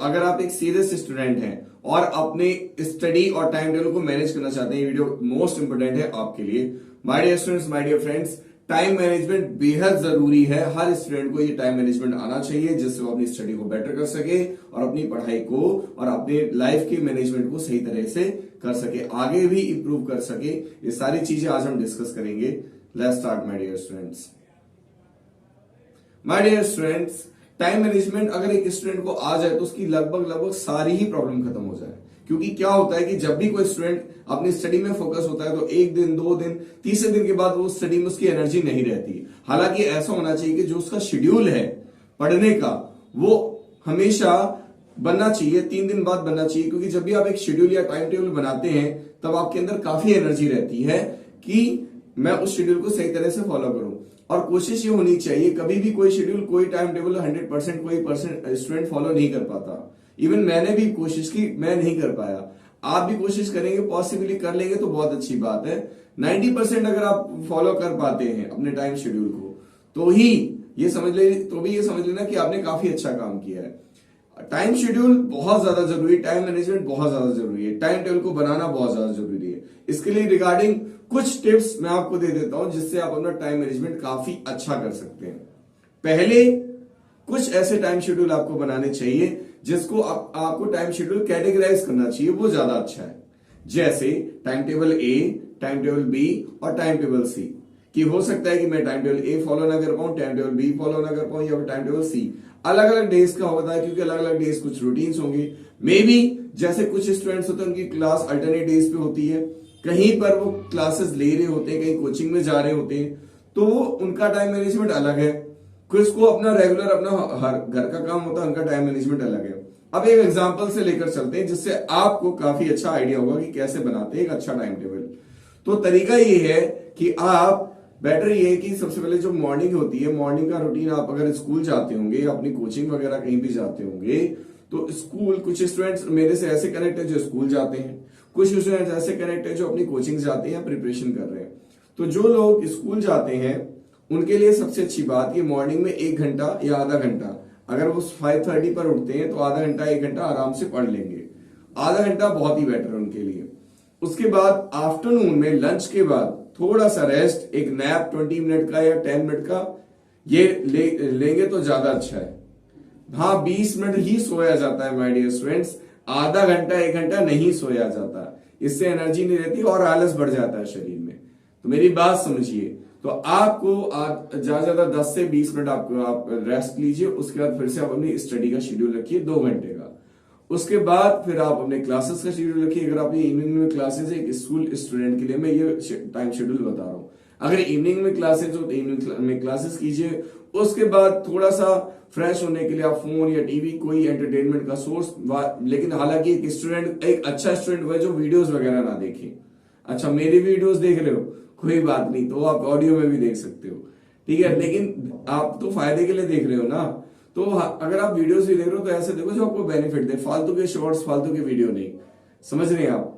अगर आप एक सीरियस स्टूडेंट हैं और अपने स्टडी और टाइम टेबल को मैनेज करना चाहते हैं, ये वीडियो मोस्ट इंपोर्टेंट है आपके लिए। My dear students, my dear friends, time management बेहद जरूरी है। हर स्टूडेंट को ये टाइम मैनेजमेंट आना चाहिए, जिससे वो अपनी स्टडी को बेटर कर सके और अपनी पढ़ाई को और अपने लाइफ के मैनेजमेंट को सही तरह से कर सके, आगे भी इंप्रूव कर सके। ये सारी चीजें आज हम डिस्कस करेंगे। Let's start my dear students. My dear students, time management अगर एक स्टूडेंट को आ जाए तो उसकी लगभग सारी ही प्रॉब्लम खत्म हो जाए। क्योंकि क्या होता है कि जब भी कोई स्टूडेंट अपनी स्टडी में फोकस होता है तो एक दिन, 2 दिन, तीसरे दिन के बाद वो स्टडी में उसकी एनर्जी नहीं रहती। हालांकि ऐसा होना चाहिए कि जो उसका शेड्यूल है पढ़ने का वो हमेशा बनना चाहिए, 3 दिन बाद बनना चाहिए। क्योंकि जब भी आप एक शेड्यूल या टाइम टेबल बनाते हैं तब आपके अंदर काफी एनर्जी रहती है कि मैं उस शेड्यूल को सही तरह से फॉलो करूं। और कोशिश ये होनी चाहिए, कभी भी कोई शेड्यूल, कोई टाइम टेबल 100% कोई स्टूडेंट फॉलो नहीं कर पाता। इवन मैंने भी कोशिश की, मैं नहीं कर पाया। आप भी कोशिश करेंगे, पॉसिबली कर लेंगे तो बहुत अच्छी बात है। 90% अगर आप फॉलो कर पाते हैं अपने टाइम शेड्यूल को तो ही ये समझ लेना कि आपने काफी अच्छा काम किया है। टाइम शेड्यूल बहुत ज्यादा जरूरी है, टाइम मैनेजमेंट बहुत ज्यादा जरूरी है, टाइम टेबल को बनाना बहुत ज्यादा जरूरी है। इसके लिए रिगार्डिंग कुछ टिप्स मैं आपको दे देता हूं जिससे आप अपना टाइम मैनेजमेंट काफी अच्छा कर सकते हैं। पहले कुछ ऐसे टाइम शेड्यूल आपको बनाने चाहिए जिसको आपको टाइम शेड्यूल कैटेगराइज करना चाहिए, वो ज्यादा अच्छा है। जैसे टाइम टेबल ए, टाइम टेबल बी और टाइम टेबल सी। कि हो सकता है कि मैं टाइम टेबल ए फॉलो ना कर पाऊं, टाइम टेबल बी फॉलो ना कर पाऊं, या फिर टाइम टेबल सी। अलग अलग डेज का होता है क्योंकि अलग अलग डेज कुछ रूटीन्स होंगे। मे बी जैसे कुछ स्टूडेंट्स होते हैं उनकी क्लास अल्टरनेट डेज पे होती है, कहीं पर वो क्लासेस ले रहे होते हैं, कहीं कोचिंग में जा रहे होते हैं, तो उनका टाइम मैनेजमेंट अलग है। कुछ को अपना रेगुलर अपना हर घर का काम होता है, उनका टाइम मैनेजमेंट अलग है। अब एक एग्जांपल से लेकर चलते हैं जिससे आपको काफी अच्छा आइडिया होगा कि कैसे बनाते हैं एक अच्छा टाइम टेबल। तो तरीका ये है कि आप बेटर ये है कि सबसे पहले जो मॉर्निंग होती है, मॉर्निंग का रूटीन, आप अगर स्कूल जाते होंगे, अपनी कोचिंग वगैरह कहीं भी जाते होंगे, तो स्कूल, कुछ स्टूडेंट्स मेरे से ऐसे कनेक्ट है जो स्कूल जाते हैं, कुछ स्टूडेंट्स ऐसे कनेक्ट है जो अपनी कोचिंग जाते हैं, प्रिपरेशन कर रहे हैं। तो जो लोग स्कूल जाते हैं उनके लिए सबसे अच्छी बात ये मॉर्निंग में 1 घंटा या आधा घंटा, अगर वो 5:30 पर उठते हैं तो आधा घंटा 1 घंटा आराम से पढ़ लेंगे। आधा घंटा बहुत ही बेटर है उनके लिए। उसके बाद आफ्टरनून में लंच के बाद थोड़ा सा रेस्ट, एक नैप 20 मिनट का या 10 मिनट का ये लेंगे तो ज्यादा अच्छा है। हाँ, 20 मिनट ही सोया जाता है माय डियर स्टूडेंट्स, आधा घंटा 1 घंटा नहीं सोया जाता। इससे एनर्जी नहीं रहती और आलस बढ़ जाता है शरीर में। तो मेरी बात समझिए। तो आपको ज्यादा ज्यादा 10 से 20 मिनट आप रेस्ट लीजिए। उसके बाद फिर से आप अपनी स्टडी का शेड्यूल रखिए 2 घंटे का। उसके बाद फिर आप अपने क्लासेस का शेड्यूल रखिए। अगर आपकी इवनिंग में क्लासेस है, एक स्कूल स्टूडेंट के लिए मैं ये टाइम शेड्यूल बता रहा हूं। अगर इवनिंग में क्लासेस हो तो इवनिंग में क्लासेस कीजिए। उसके बाद थोड़ा सा फ्रेश होने के लिए आप फोन या टीवी, कोई एंटरटेनमेंट का सोर्स, लेकिन हालांकि एक स्टूडेंट, एक अच्छा स्टूडेंट वह जो वीडियोस वगैरह ना देखे। अच्छा, मेरी वीडियोस देख रहे हो, कोई बात नहीं, तो आप ऑडियो में भी देख सकते हो, ठीक है, लेकिन आप तो फायदे के लिए देख रहे हो ना। तो अगर आप वीडियोस भी देख रहे हो तो ऐसे देखो जो आपको बेनिफिट दे, फालतू के शॉर्ट्स, फालतू के वीडियो नहीं। समझ रहे हैं आप?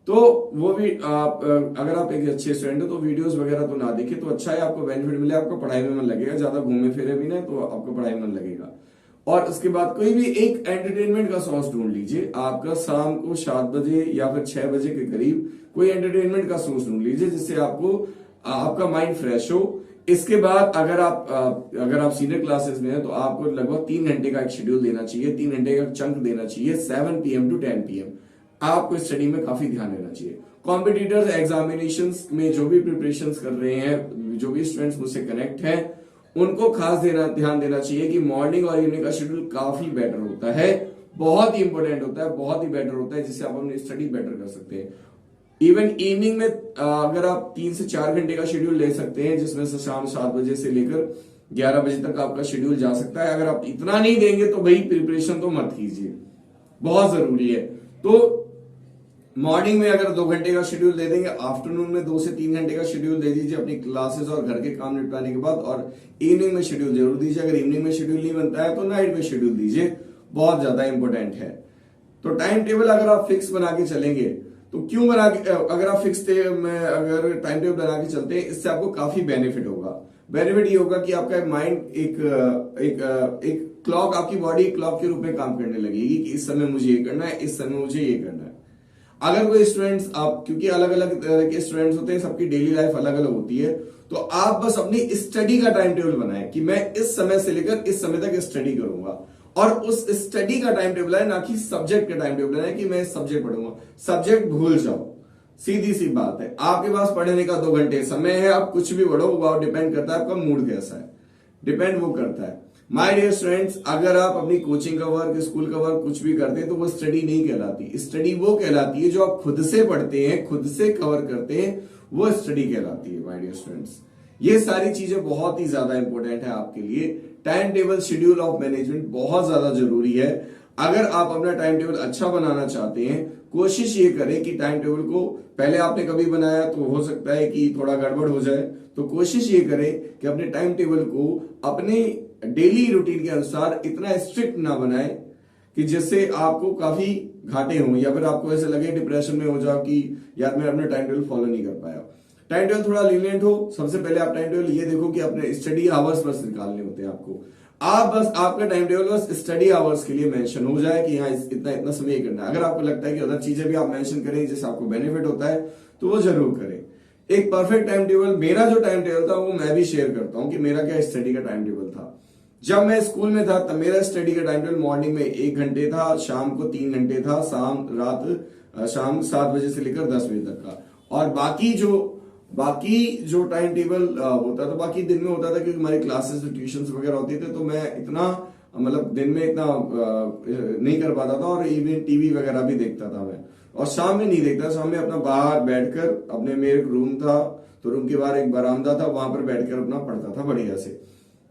तो वो भी आप, अगर आप एक अच्छे स्टूडेंट हो तो वीडियोस वगैरह तो ना देखे तो अच्छा है, आपको बेनिफिट मिले, आपको पढ़ाई में मन लगेगा, ज्यादा घूमे फिरे भी ना तो आपको पढ़ाई में मन लगेगा। और उसके बाद कोई भी एक एंटरटेनमेंट का सोर्स ढूंढ लीजिए। आपका शाम को 7 बजे या फिर 6 बजे के करीब कोई एंटरटेनमेंट का सोर्स ढूंढ लीजिए जिससे आपका माइंड फ्रेश हो। इसके बाद अगर आप सीनियर क्लासेस में हैं तो आपको लगभग 3 घंटे का एक शेड्यूल देना चाहिए, 3 घंटे का चंक देना चाहिए, 7 PM to 10 PM। आपको स्टडी में काफी ध्यान देना चाहिए। कॉम्पिटिटर्स एग्जामिनेशंस में जो भी प्रिपरेशन कर रहे हैं, जो भी स्टूडेंट्स मुझसे कनेक्ट हैं, उनको खास ध्यान देना चाहिए कि मॉर्निंग और इवनिंग का शेड्यूल काफी बेटर होता है, बहुत ही इंपॉर्टेंट होता है, बहुत ही बेटर होता है, जिससे आप अपनी स्टडी बेटर कर सकते हैं। इवन इवनिंग में अगर आप 3 से 4 घंटे का शेड्यूल ले सकते हैं, जिसमें से शाम 7 बजे से लेकर 11 बजे तक आपका शेड्यूल जा सकता है। अगर आप इतना नहीं देंगे तो भाई प्रिपरेशन तो मत कीजिए, बहुत जरूरी है। तो मॉर्निंग में अगर 2 घंटे का शेड्यूल दे देंगे, आफ्टरनून में 2 से 3 घंटे का शेड्यूल दे दीजिए अपनी क्लासेस और घर के काम निपटाने के बाद, और इवनिंग में शेड्यूल जरूर दीजिए। अगर इवनिंग में शेड्यूल नहीं बनता है तो नाइट में शेड्यूल दीजिए, बहुत ज्यादा इंपॉर्टेंट है। तो टाइम टेबल अगर आप फिक्स बना के चलेंगे तो क्यों बना के, अगर आप फिक्स अगर टाइम टेबल बना के चलते हैं, इससे आपको काफी बेनिफिट होगा। बेनिफिट ये होगा कि आपका माइंड एक क्लॉक, आपकी बॉडी क्लॉक के रूप में काम करने लगेगी कि इस समय मुझे ये करना है, इस समय मुझे ये करना है। अगर कोई स्टूडेंट्स, आप क्योंकि अलग अलग तरह के स्टूडेंट्स होते हैं, सबकी डेली लाइफ अलग अलग होती है, तो आप बस अपनी स्टडी का टाइम टेबल बनाएं कि मैं इस समय से लेकर इस समय तक स्टडी करूंगा, और उस स्टडी का टाइम टेबल है, ना कि सब्जेक्ट का टाइम टेबल है कि मैं सब्जेक्ट पढ़ूंगा। सब्जेक्ट भूल जाओ, सीधी सी बात है। आपके पास पढ़ने का 2 घंटे समय है, आप कुछ भी पढ़ो, वो डिपेंड करता है आपका मूड कैसा है, डिपेंड वो करता है। माय डियर स्टूडेंट्स, अगर आप अपनी कोचिंग का वर्क, स्कूल का वर्क कुछ भी करते हैं तो वो स्टडी नहीं कहलाती। स्टडी वो कहलाती है जो आप खुद से पढ़ते हैं, खुद से कवर करते हैं, वो स्टडी कहलाती है माय डियर स्टूडेंट्स। ये सारी चीजें बहुत ही ज्यादा इंपॉर्टेंट है आपके लिए। Time table, schedule of management बहुत ज्यादा जरूरी है। अगर आप अपना टाइम टेबल अच्छा बनाना चाहते हैं, कोशिश ये करें कि टाइम टेबल को पहले आपने कभी बनाया तो हो सकता है कि थोड़ा गड़बड़ हो जाए, तो कोशिश ये करें कि अपने टाइम टेबल को अपने डेली रूटीन के अनुसार इतना स्ट्रिक्ट ना बनाए कि जिससे आपको काफी घाटे हों, या फिर आपको ऐसे लगे डिप्रेशन में हो जाओ कि यार मैं अपना टाइम टेबल फॉलो नहीं कर पाया। टाइम टेबल थोड़ा लीनियंट हो। सबसे पहले आप टाइम टेबल ये देखो कि अपने स्टडी आवर्स बस निकालने होते हैं आपको। आप बस आपका टाइम टेबल बस स्टडी आवर्स के लिए मेंशन हो जाए कि हाँ इतना इतना समय करना है। अगर आपको लगता है कि अदर चीजें भी आप मेंशन करें जिससे आपको बेनिफिट होता है तो वो जरूर करें। एक परफेक्ट टाइम टेबल, मेरा जो टाइम टेबल था वो मैं भी शेयर करता हूं कि मेरा क्या स्टडी का टाइम टेबल था। जब मैं स्कूल में था तब मेरा स्टडी का टाइम टेबल मॉर्निंग में 1 घंटे था, शाम को 3 घंटे था, शाम 7 बजे से लेकर 10 बजे तक का। और बाकी जो टाइम टेबल होता था, बाकी दिन में होता था क्योंकि हमारी क्लासेस ट्यूशन वगैरह होती थे, तो मैं इतना मतलब दिन में इतना नहीं कर पाता था, और इवन टीवी वगैरह भी देखता था मैं। और शाम में नहीं देखता, शाम में अपना बाहर बैठकर, अपने मेरे रूम था तो रूम के बाहर एक बरामदा था, वहां पर बैठकर अपना पढ़ता था बढ़िया से।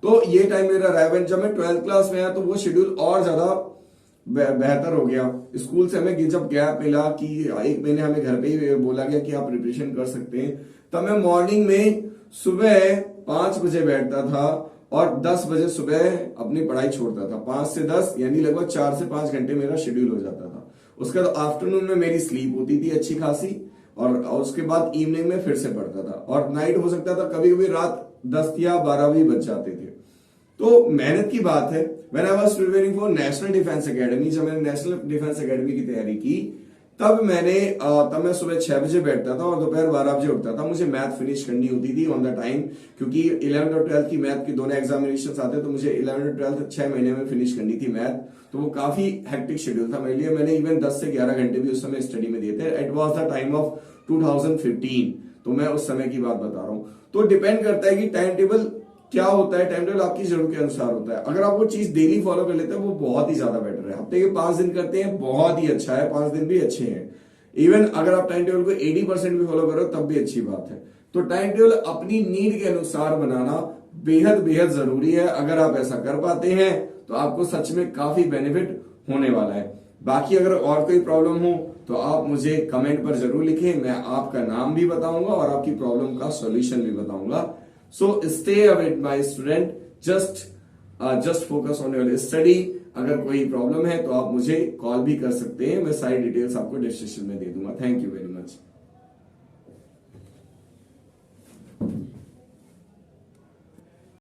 तो ये टाइम मेरा रहा। जब मैं 12th क्लास में आया तो वो शेड्यूल और ज्यादा बेहतर हो गया। स्कूल से हमें जब गैप मिला कि 1 महीने हमें घर पे ही बोला गया कि आप प्रिपरेशन कर सकते हैं, तब मैं मॉर्निंग में सुबह 5 बजे बैठता था और 10 बजे सुबह अपनी पढ़ाई छोड़ता था। 5 से 10 यानी लगभग 4 से 5 घंटे मेरा शेड्यूल हो जाता था। उसके बाद आफ्टरनून में मेरी स्लीप होती थी अच्छी खासी, और उसके बाद इवनिंग में फिर से पढ़ता था, और नाइट हो सकता था कभी कभी रात 10 या 12 भी बज जाते थे। तो मेहनत की बात है। When I was preparing for national defence academy, जब मैंने नेशनल डिफेंस एकेडमी की तैयारी की, तब मैं सुबह 6 बजे बैठता था और दोपहर 12 बजे उठता था। मुझे मैथ फिनिश करनी होती थी ऑन द टाइम, क्योंकि 11th और 12th की मैथ की दोनों एग्जामिनेशन आते, तो मुझे 11th और 12th 6 महीने में फिनिश करनी थी मैथ। तो वो काफी हेक्टिक शेड्यूल था मेरे लिए। मैंने इवन 10 से 11 घंटे भी उस समय स्टडी में दिए थे। It was the time of 2015, तो मैं उस समय की बात बता रहा हूं। तो डिपेंड करता है कि टाइम टेबल क्या होता है। टाइम टेबल आपकी जरूरत के अनुसार होता है। अगर आप वो चीज डेली फॉलो कर लेते हैं वो बहुत ही ज्यादा बेटर है। हफ्ते के 5 दिन करते हैं बहुत ही अच्छा है, 5 दिन भी अच्छे हैं। इवन अगर आप टाइम टेबल को 80% भी फॉलो करो तब भी अच्छी बात है। तो टाइम टेबल अपनी नीड के अनुसार बनाना बेहद बेहद जरूरी है। अगर आप ऐसा कर पाते हैं तो आपको सच में काफी बेनिफिट होने वाला है। बाकी अगर और कोई प्रॉब्लम हो तो आप मुझे कमेंट पर जरूर लिखें, मैं आपका नाम भी बताऊंगा और आपकी प्रॉब्लम का सॉल्यूशन भी बताऊंगा। So stay await my student, just focus on your study. अगर कोई प्रॉब्लम है तो आप मुझे कॉल भी कर सकते हैं, मैं सारी डिटेल्स आपको डिस्क्रिप्शन में दे दूंगा। Thank you very much.